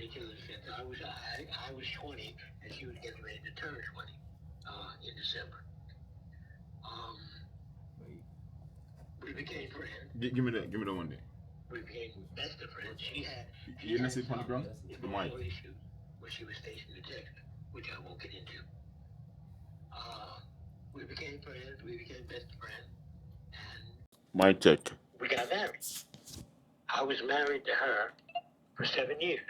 each other since I was 20 and she was getting ready to turn 20 in December. Um, we became friends. Give me the one day. We became best of friends. She You had not sleep on the some ground? The mic. emotional issues when she was stationed in Texas, which I won't get into. Uh, we became friends. We became best friends, and My check. we got married. I was married to her for 7 years.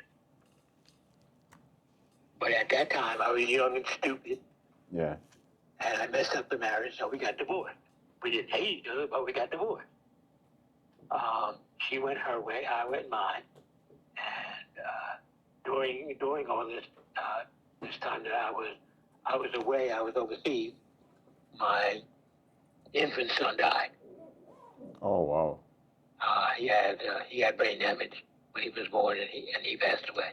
But at that time, I was young and stupid, Yeah. and I messed up the marriage, so we got divorced. We didn't hate each other, but we got divorced. She went her way, I went mine, and during all this time that I was away, I was overseas. My infant son died. Oh wow. He had brain damage when he was born, and he passed away.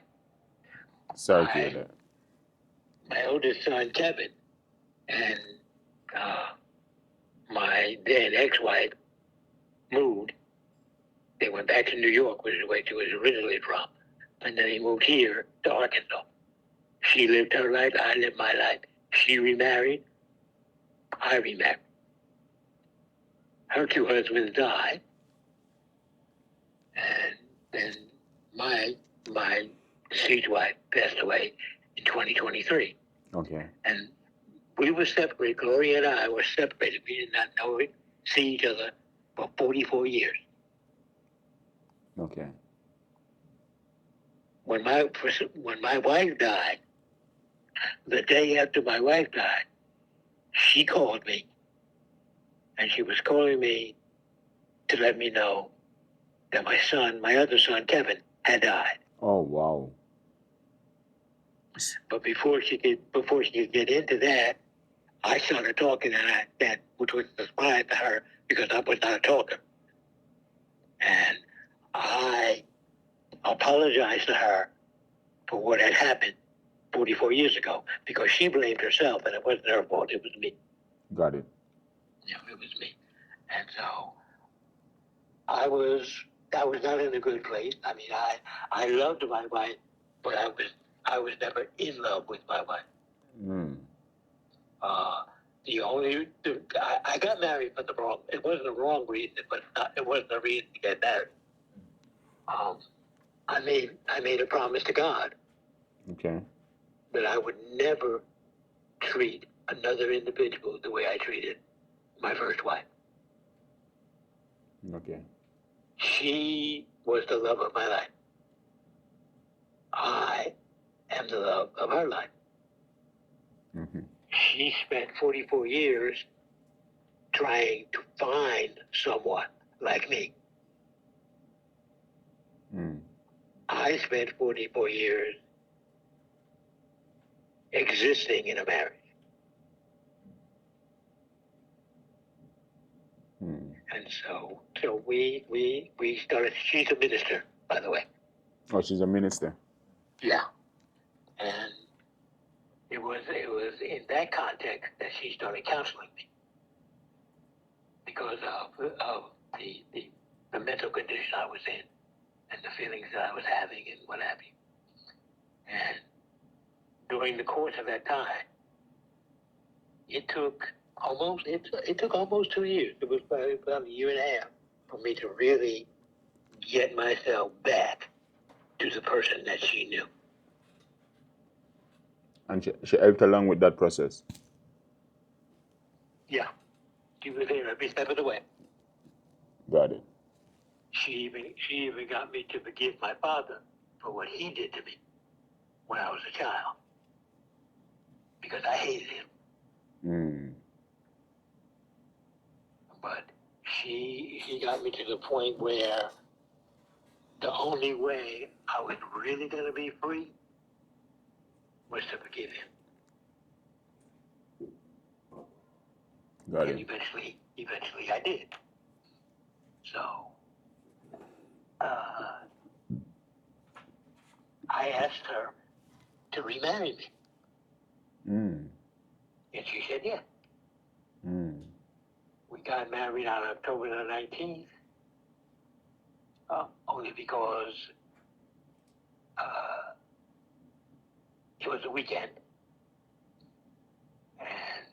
Sorry to hear that. My oldest son, Kevin, and my then ex-wife moved. They went back to New York, which is where she was originally from, and then he moved here to Arkansas. She lived her life, I lived my life. She remarried, I remarried. Her two husbands died, and then my deceased wife passed away in 2023. Okay. And we were separated. Gloria and I were separated. We did not see each other for 44 years. Okay. When my wife died, the day after my wife died, she called me, and she was calling me to let me know that my other son, Kevin, had died. Oh wow. But before she could get into that, I started talking, and which was a surprise to her because I was not a talker, and I apologized to her for what had happened 44 years ago because she blamed herself, and it wasn't her fault. It was me. Got it. Yeah, it was me, and so I was not in a good place. I mean, I loved my wife, but I was never in love with my wife. Mm. I got married for the wrong. It wasn't the wrong reason, but it wasn't a reason to get married. I made a promise to God Okay. that I would never treat another individual the way I treated my first wife. Okay. She was the love of my life. I am the love of her life. Mm-hmm. She spent 44 years trying to find someone like me. Mm. I spent 44 years existing in a marriage. Mm. And so we started. She's a minister, by the way. Oh, she's a minister. Yeah. And it was in that context that she started counseling me because of the mental condition I was in and the feelings that I was having and what have you. And during the course of that time, it took almost 2 years. It was probably about a year and a half for me to really get myself back to the person that she knew. And she helped along with that process. Yeah, she was there every step of the way. Got it. She even got me to forgive my father for what he did to me when I was a child because I hated him. Mm. But she got me to the point where the only way I was really going to be free was to forgive him. Got And it. eventually I did. So I asked her to remarry me. Mm. And she said yes. Mm. We got married on October the 19th, only because was a weekend, and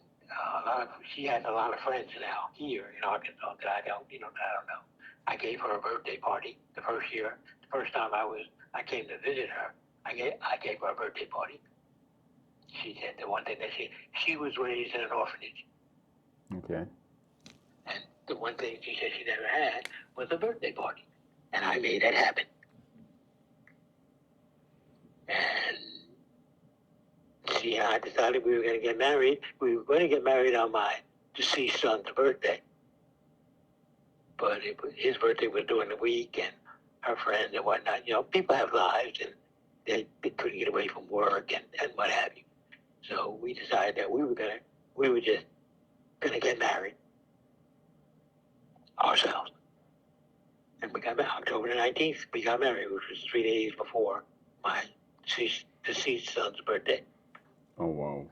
she has a lot of friends now here in Arkansas that I don't know. I gave her a birthday party the first year. The first time I came to visit her. I gave her a birthday party. She said the one thing that she was raised in an orphanage, Okay. and the one thing she said she never had was a birthday party, and I made that happen. And she and I decided we were going to get married. We were going to get married on my deceased son's birthday, but his birthday was during the week, and her friends and whatnot. You know, people have lives, and they couldn't get away from work and what have you. So we decided that we were just gonna get married ourselves, and we got married October the 19th. We got married, which was 3 days before my deceased son's birthday. Oh, wow.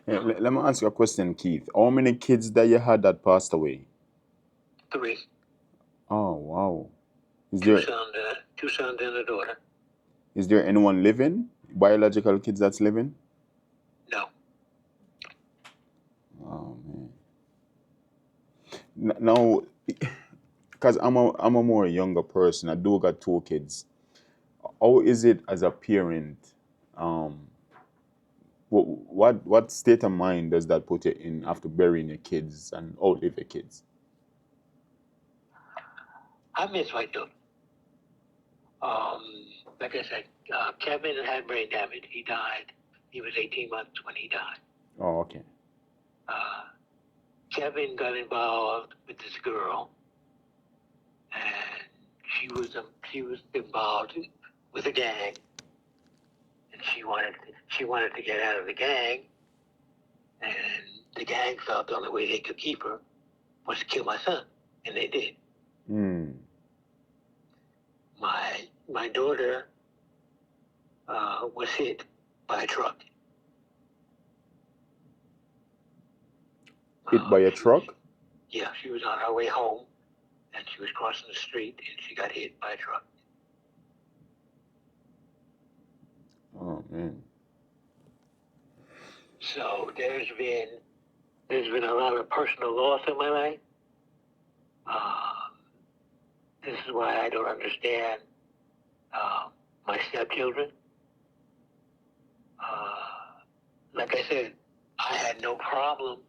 Yeah, let me ask you a question, Keith. How many kids that you had that passed away? 3. Oh, wow. Two sons and a daughter. Is there anyone living? Biological kids that's living? No. Oh, man. Now, because I'm a more younger person, I do got 2 kids. How is it as a parent? What state of mind does that put you in after burying your kids and outlive your kids? I miss my children. Like I said, Kevin had brain damage. He died. He was 18 months when he died. Oh, okay. Kevin got involved with this girl, and she was involved with a gang, and she wanted to get out of the gang, and the gang felt the only way they could keep her was to kill my son, and they did. Mm. My daughter was hit by a truck. Hit by a truck? Yeah, she was on her way home, and she was crossing the street, and she got hit by a truck. Oh, man. So there's been a lot of personal loss in my life. This is why I don't understand my stepchildren. Like I said, I had no problem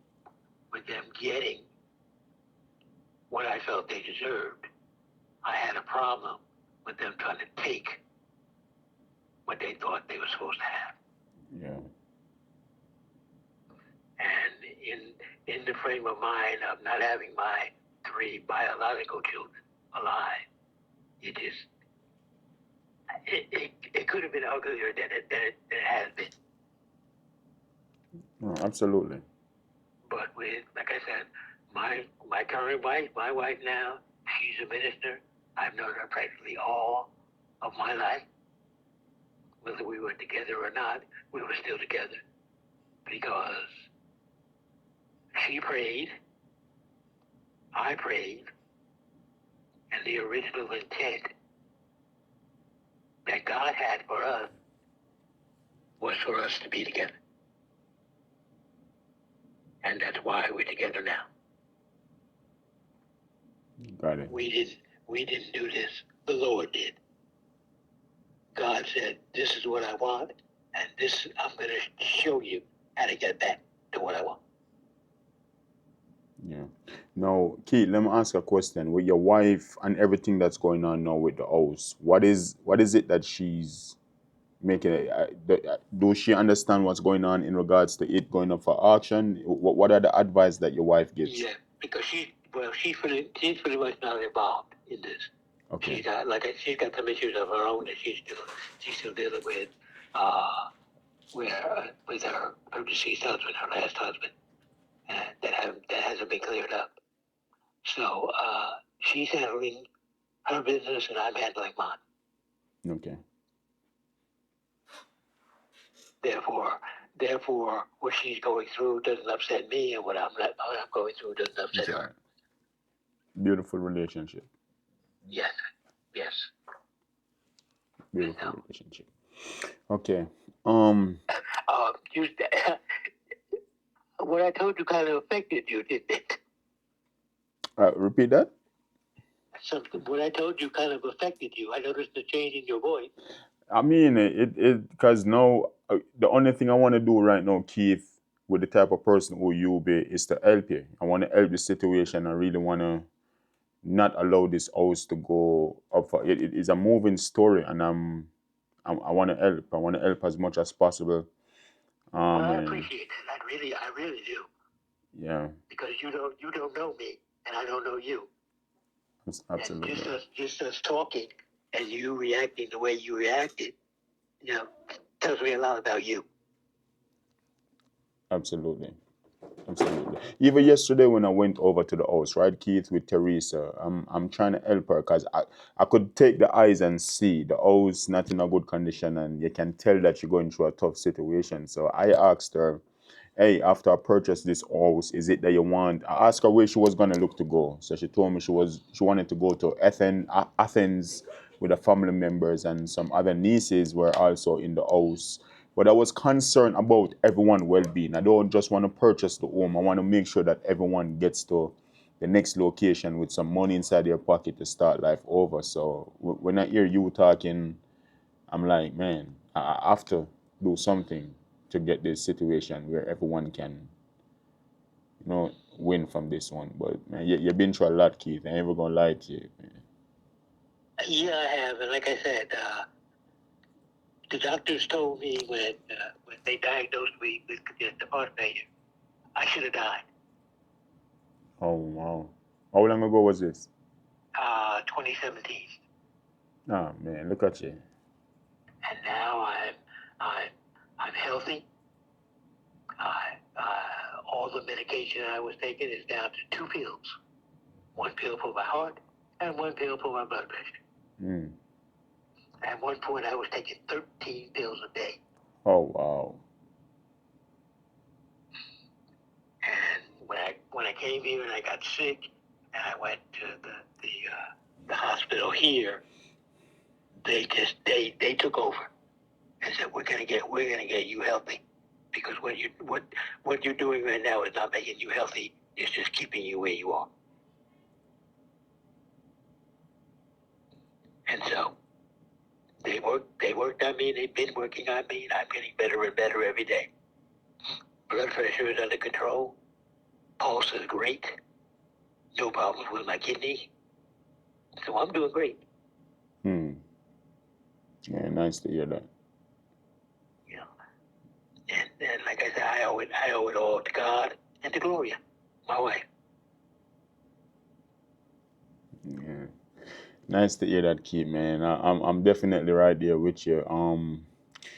with them getting what I felt they deserved. I had a problem with them trying to take what they thought they were supposed to have. Yeah. And in the frame of mind of not having my 3 biological children alive, it could have been uglier than it has been. Oh, absolutely. But like I said, my current wife, my wife now, she's a minister. I've known her practically all of my life. Whether we were together or not, we were still together because she prayed, I prayed, and the original intent that God had for us was for us to be together. And that's why we're together now. Got it. We didn't do this. The Lord did. God said, this is what I want, and this I'm going to show you how to get back to what I want. Yeah. Now, Keith, let me ask a question. With your wife and everything that's going on now with the house, what is it that she's making? Does she understand what's going on in regards to it going up for auction? What are the advice that your wife gives? Yeah, because she's pretty much not involved in this. Okay. She's got some issues of her own that she's still dealing with, with her deceased husband, her last husband, and that hasn't been cleared up. So she's handling her business, and I'm handling mine. Okay. Therefore, what she's going through doesn't upset me, and what I'm going through doesn't upset her. Beautiful relationship. Yes. Beautiful relationship. Okay. You, what I told you kind of affected you, didn't it? Repeat that. Something. What I told you kind of affected you. I noticed the change in your voice. I mean, because now the only thing I want to do right now, Keith, with the type of person who you be, is to help you. I want to help the situation. I really want to not allow this house to go up. It is a moving story, and I want to help. I want to help as much as possible. Well, I And appreciate that. I really do. yeah, Because you don't know me, and I don't know you. And absolutely, just us talking, and you reacting the way you reacted, tells me a lot about you. absolutely. Absolutely. Even yesterday when I went over to the house, right, Keith, with Teresa, I'm trying to help her because I could take the eyes and see the house not in a good condition, and you can tell that she's going through a tough situation. So I asked her, hey, after I purchased this house, is it that you want? I asked her where she was gonna look to go. So she told me she wanted to go to Athens with her family members, and some other nieces were also in the house. But I was concerned about everyone's well-being. I don't just want to purchase the home. I want to make sure that everyone gets to the next location with some money inside their pocket to start life over. So when I hear you talking, I'm like, man, I have to do something to get this situation where everyone can, win from this one. But man, you've been through a lot, Keith. I ain't ever gonna lie to you. Man. Yeah, I have, and like I said, the doctors told me when they diagnosed me with congestive heart failure, I should have died. Oh wow. How long ago was this? 2017, Ah man, look at you. and now I'm I'm healthy. All the medication I was taking is down to 2 pills. 1 pill for my heart, and 1 pill for my blood pressure. Mm. At one point, I was taking 13 pills a day. Oh wow. And when I came here and I got sick, and I went to the hospital here, they took over and said we're gonna get you healthy, because what you're doing right now is not making you healthy. It's just keeping you where you are. And so they worked on me. They've been working on me, and I'm getting better and better every day. Blood pressure is under control. Pulse is great. No problems with my kidney. So I'm doing great. Hmm. Yeah, nice to hear that. You know. And like I said, I owe it all to God and to Gloria, my wife. Yeah. Nice to hear that, Keith, man. I'm definitely right there with you.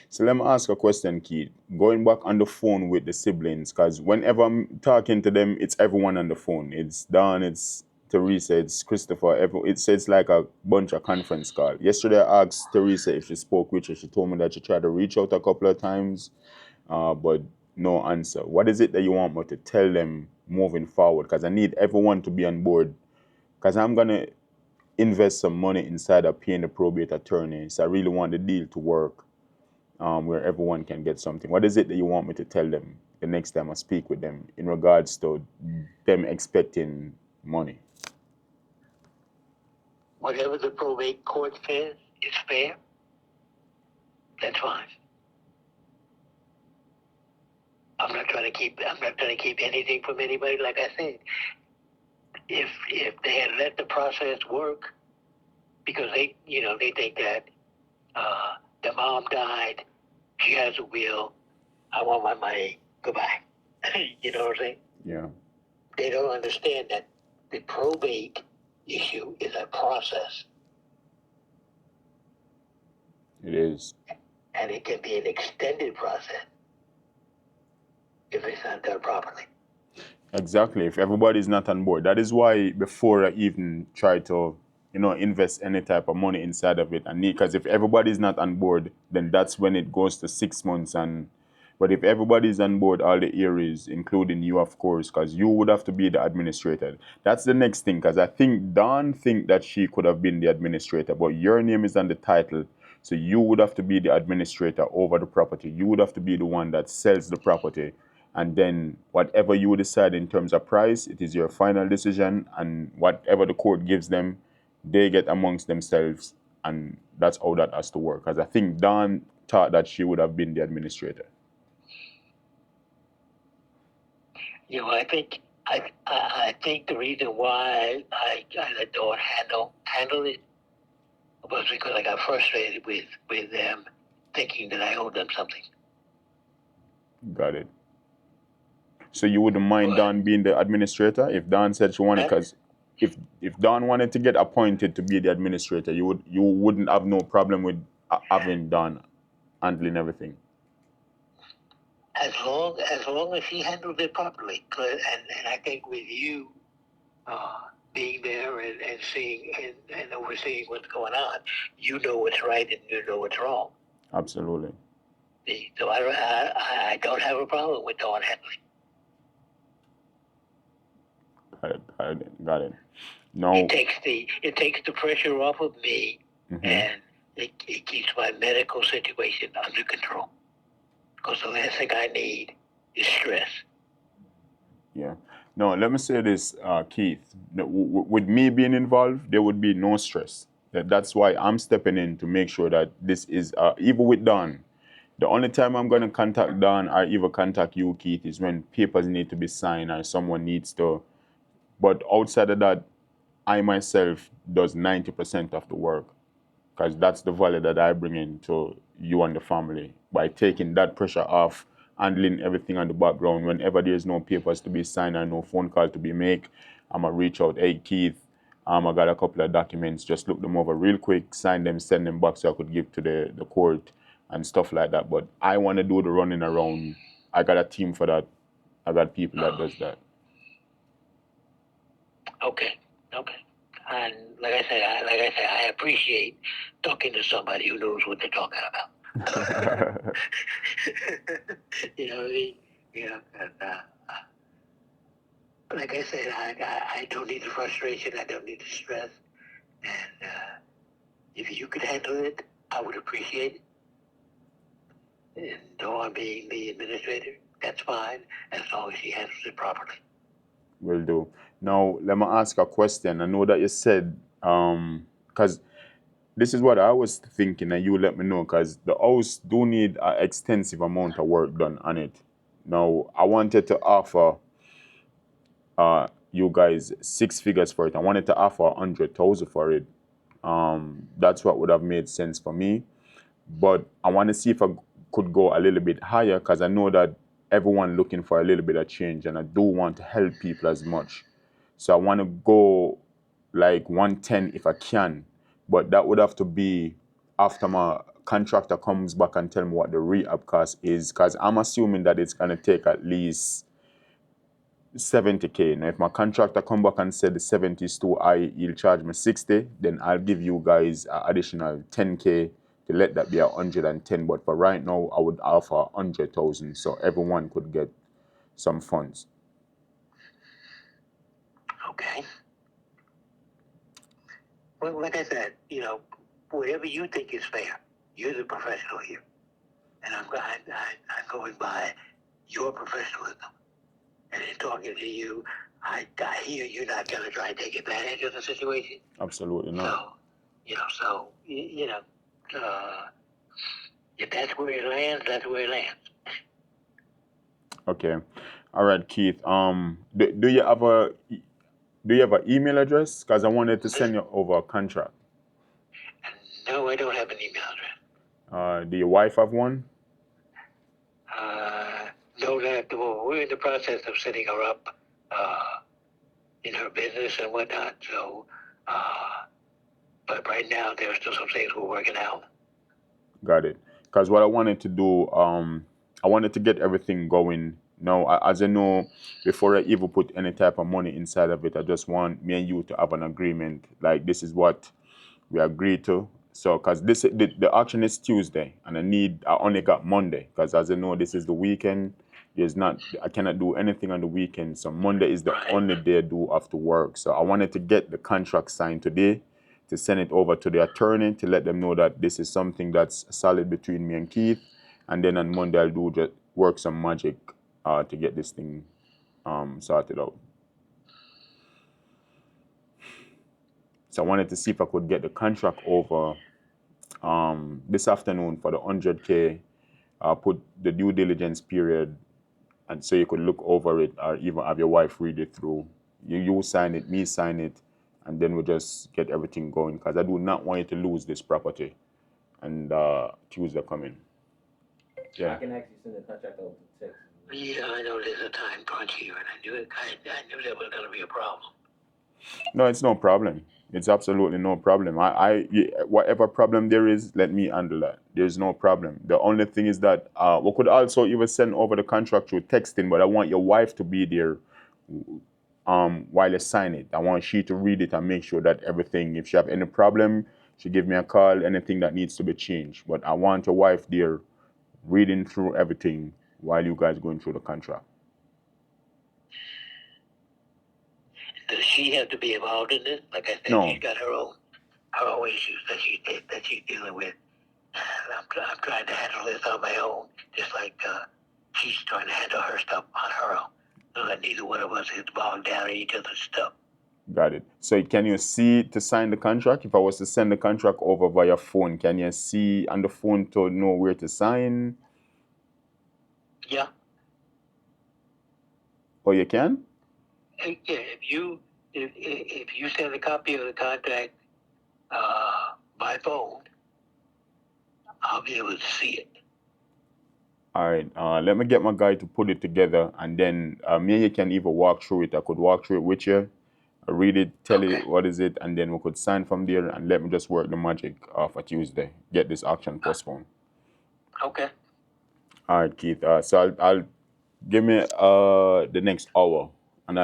So let me ask a question, Keith. Going back on the phone with the siblings, because whenever I'm talking to them, it's everyone on the phone. It's Don, it's Teresa, it's Christopher. It's like a bunch of conference call. Yesterday, I asked Teresa if she spoke with you. She told me that she tried to reach out a couple of times, but no answer. What is it that you want me to tell them moving forward? Because I need everyone to be on board. Because I'm gonna invest some money inside of paying the probate attorney. So I really want the deal to work, where everyone can get something. What is it that you want me to tell them the next time I speak with them in regards to them expecting money? Whatever the probate court says is fair, that's fine. I'm not trying to keep anything from anybody. Like I said, if they had let the process work, because they think that the mom died, she has a will, I want my money, goodbye. You know what I'm saying? Yeah, They don't understand that the probate issue is a process, it is. and it can be an extended process if it's not done properly. Exactly. If everybody's not on board, that is why before I even try to, invest any type of money inside of it, and because if everybody's not on board, then that's when it goes to 6 months. And but if everybody's on board, all the areas, including you, of course, because you would have to be the administrator. That's the next thing. Because I think Dawn think that she could have been the administrator, but your name is on the title, So you would have to be the administrator over the property. You would have to be the one that sells the property. And then whatever you decide in terms of price, it is your final decision. And whatever the court gives them, they get amongst themselves. And that's how that has to work. Because I think Dawn thought that she would have been the administrator. You know, I think the reason why I let Dawn handle it was because I got frustrated with them thinking that I owed them something. Got it. So you wouldn't mind What? Dawn being the administrator if Dawn said she wanted? Because if Dawn wanted to get appointed to be the administrator, you wouldn't have no problem with having Dawn handling everything. As long as she handles it properly, and I think with you being there and seeing and overseeing what's going on, you know what's right and you know what's wrong. Absolutely. So I don't have a problem with Dawn handling. Got it. No. It takes the pressure off of me, Mm-hmm. and it keeps my medical situation under control. Because the last thing I need is stress. Yeah. No, let me say this, Keith. With me being involved, there would be no stress. That's why I'm stepping in to make sure that this is, even with Dawn, the only time I'm going to contact Dawn or even contact you, Keith, is when papers need to be signed or someone needs to. But outside of that, I myself does 90% of the work, because that's the value that I bring into you and the family by taking that pressure off, handling everything on the background. Whenever there's no papers to be signed and no phone call to be made, I'm going to reach out, hey, Keith, I got a couple of documents, just look them over real quick, sign them, send them back so I could give to the court and stuff like that. But I want to do the running around. I got a team for that. I got people that does that. Okay. And like I said, I appreciate talking to somebody who knows what they're talking about. You know what I mean? Yeah. Like I said, I don't need the frustration. I don't need the stress. And if you could handle it, I would appreciate it. And Dawn being the administrator, that's fine, as long as she handles it properly. Will do. Now, let me ask a question. I know that you said, because this is what I was thinking, and you let me know, because the house do need an extensive amount of work done on it. Now, I wanted to offer you guys 6 figures for it. I wanted to offer 100,000 for it. That's what would have made sense for me. But I want to see if I could go a little bit higher, because I know that everyone looking for a little bit of change, and I do want to help people as much. So I want to go like 110 if I can, but that would have to be after my contractor comes back and tell me what the rehab cost is, because I'm assuming that it's going to take at least 70K. Now, if my contractor come back and said the 70 is too high, he'll charge me 60, then I'll give you guys an additional 10K to let that be 110. But for right now, I would offer 100,000 so everyone could get some funds. Okay. Well, like I said, you know, whatever you think is fair, you're the professional here, and I'm going by your professionalism. And in talking to you, I hear you're not going to try and take advantage of the situation. Absolutely not. So if that's where it lands, that's where it lands. Okay. All right, Keith. Do you have an email address? Because I wanted to send you over a contract. No, I don't have an email address. Do your wife have one? No, we're in the process of setting her up in her business and whatnot. So, but right now there are still some things we're working out. Got it. Because what I wanted to do, I wanted to get everything going. Now, as you know, before I even put any type of money inside of it, I just want me and you to have an agreement. Like, this is what we agreed to. So, because the auction is Tuesday, and I only got Monday. Because as you know, this is the weekend. I cannot do anything on the weekend. So Monday is the only day I do after work. So I wanted to get the contract signed today, to send it over to the attorney to let them know that this is something that's solid between me and Keith. And then on Monday, I'll do just work some magic to get this thing sorted out. So I wanted to see if I could get the contract over this afternoon for the 100K. Put the due diligence period, and so you could look over it or even have your wife read it through. You sign it, me sign it, and then we'll just get everything going, because I do not want you to lose this property. And Tuesday coming. I can actually send the contract over to text. Yeah, I know there's a time crunch here, and I knew that was going to be a problem. No, it's no problem. It's absolutely no problem. Whatever problem there is, let me handle that. There's no problem. The only thing is that we could also even send over the contract through texting, but I want your wife to be there while you sign it. I want she to read it and make sure that everything, if she have any problem, she give me a call, anything that needs to be changed. But I want your wife there reading through everything while you guys going through the contract. Does she have to be involved in this? Like I said, No. She's got her own issues that she's dealing with. And I'm trying to handle this on my own, just like she's trying to handle her stuff on her own. So that neither one of us is bogged down in each other's stuff. Got it. So can you see to sign the contract? If I was to send the contract over via phone, can you see on the phone to know where to sign? Yeah. Oh, you can? Yeah, if you send a copy of the contract by phone, I'll be able to see it. All right. Let me get my guy to put it together, and then me and you can even walk through it. I could walk through it with you, read it, tell Okay. it what is it, and then we could sign from there, and let me just work the magic for Tuesday. Get this auction postponed. Okay. All right, Keith. So I'll give me the next hour.